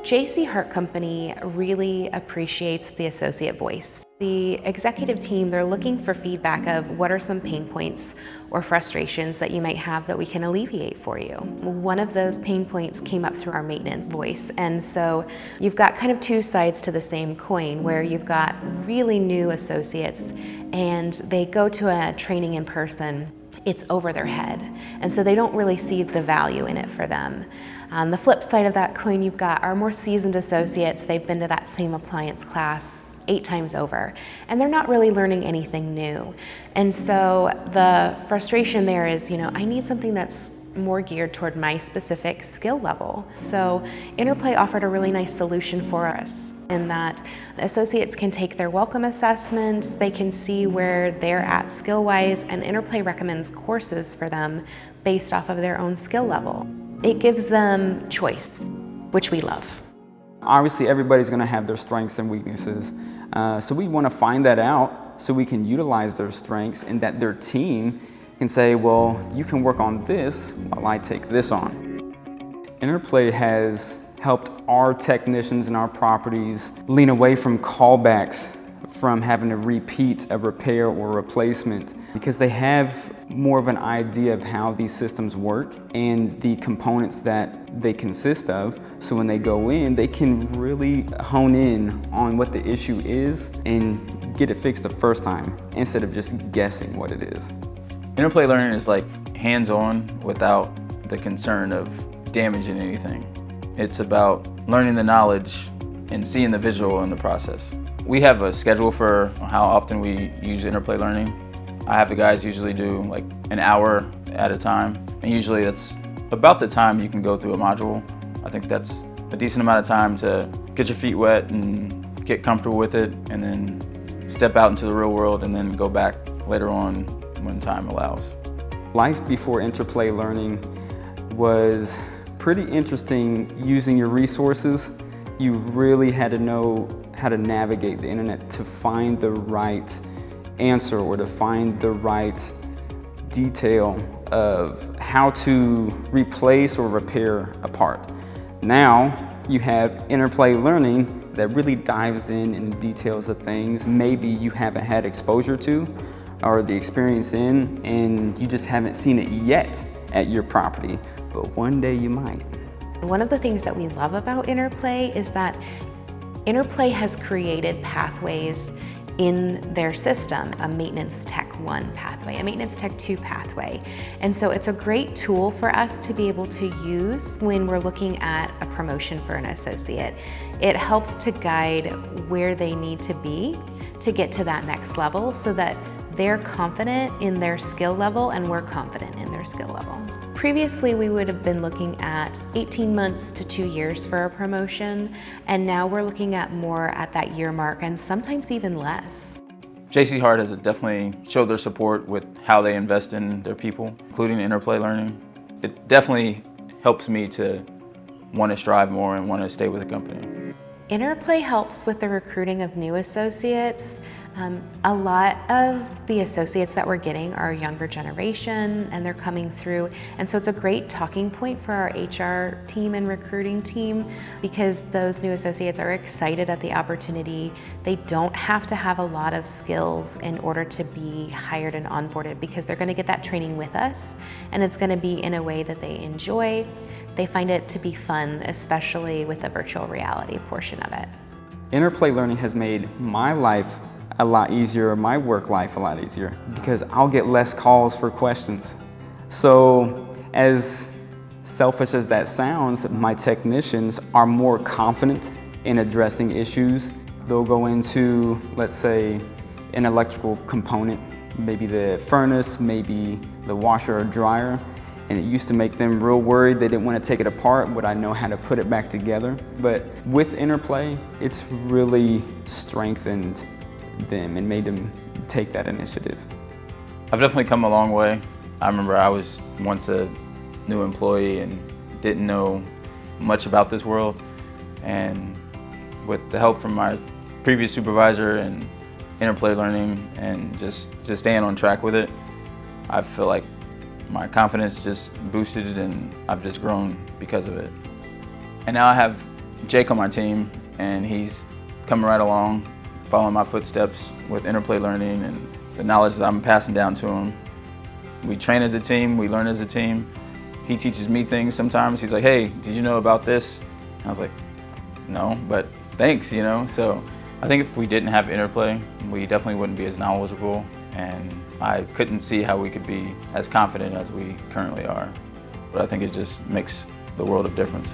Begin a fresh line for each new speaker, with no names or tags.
JC Hart Company really appreciates the associate voice. The executive team, they're looking for feedback of what are some pain points or frustrations that you might have that we can alleviate for you. One of those pain points came up through our maintenance voice, and so you've got kind of two sides to the same coin where you've got really new associates and they go to a training in person. It's over their head, and so they don't really see the value in it for them. On the flip side of that coin, you've got our more seasoned associates. They've been to that same appliance class 8 times over, and they're not really learning anything new. And so the frustration there is, I need something that's more geared toward my specific skill level. So Interplay offered a really nice solution for us in that associates can take their welcome assessments, they can see where they're at skill-wise, and Interplay recommends courses for them based off of their own skill level. It gives them choice, which we love.
Obviously, everybody's going to have their strengths and weaknesses, so we want to find that out so we can utilize their strengths and that their team can say, well, you can work on this while I take this on. Interplay has helped our technicians and our properties lean away from callbacks, from having to repeat a repair or replacement, because they have more of an idea of how these systems work and the components that they consist of. So when they go in, they can really hone in on what the issue is and get it fixed the first time instead of just guessing what it is.
Interplay Learning is like hands-on without the concern of damaging anything. It's about learning the knowledge and seeing the visual in the process. We have a schedule for how often we use Interplay Learning. I have the guys usually do like an hour at a time, and usually that's about the time you can go through a module. I think that's a decent amount of time to get your feet wet and get comfortable with it, and then step out into the real world and then go back later on when time allows.
Life before Interplay Learning was pretty interesting using your resources. You really had to know how to navigate the internet to find the right answer or to find the right detail of how to replace or repair a part. Now you have Interplay Learning that really dives in details of things maybe you haven't had exposure to or the experience in, and you just haven't seen it yet at your property, but one day you might.
One of the things that we love about Interplay is that Interplay has created pathways in their system, a Maintenance Tech 1 pathway, a Maintenance Tech 2 pathway. And so it's a great tool for us to be able to use when we're looking at a promotion for an associate. It helps to guide where they need to be to get to that next level so that they're confident in their skill level and we're confident in their skill level. Previously, we would have been looking at 18 months to 2 years for a promotion, and now we're looking at more at that year mark and sometimes even less.
JC Hart has definitely showed their support with how they invest in their people, including Interplay Learning. It definitely helps me to want to strive more and want to stay with the company.
Interplay helps with the recruiting of new associates. A lot of the associates that we're getting are younger generation and they're coming through, and so it's a great talking point for our HR team and recruiting team because those new associates are excited at the opportunity. They don't have to have a lot of skills in order to be hired and onboarded because they're going to get that training with us, and it's going to be in a way that they enjoy. They find it to be fun, especially with the virtual reality portion of it.
Interplay Learning has made my life a lot easier, my work life a lot easier, because I'll get less calls for questions. So as selfish as that sounds, my technicians are more confident in addressing issues. They'll go into, let's say, an electrical component, maybe the furnace, maybe the washer or dryer, and it used to make them real worried. They didn't want to take it apart, but I know how to put it back together. But with Interplay, it's really strengthened them and made them take that initiative.
I've definitely come a long way. I remember I was once a new employee and didn't know much about this world, and with the help from my previous supervisor and Interplay Learning and just staying on track with it, I feel like my confidence just boosted and I've just grown because of it. And now I have Jake on my team, and he's coming right along, following my footsteps with Interplay Learning and the knowledge that I'm passing down to him. We train as a team, we learn as a team. He teaches me things sometimes. He's like, hey, did you know about this? And I was like, no, but thanks, you know? So I think if we didn't have Interplay, we definitely wouldn't be as knowledgeable, and I couldn't see how we could be as confident as we currently are. But I think it just makes the world of difference.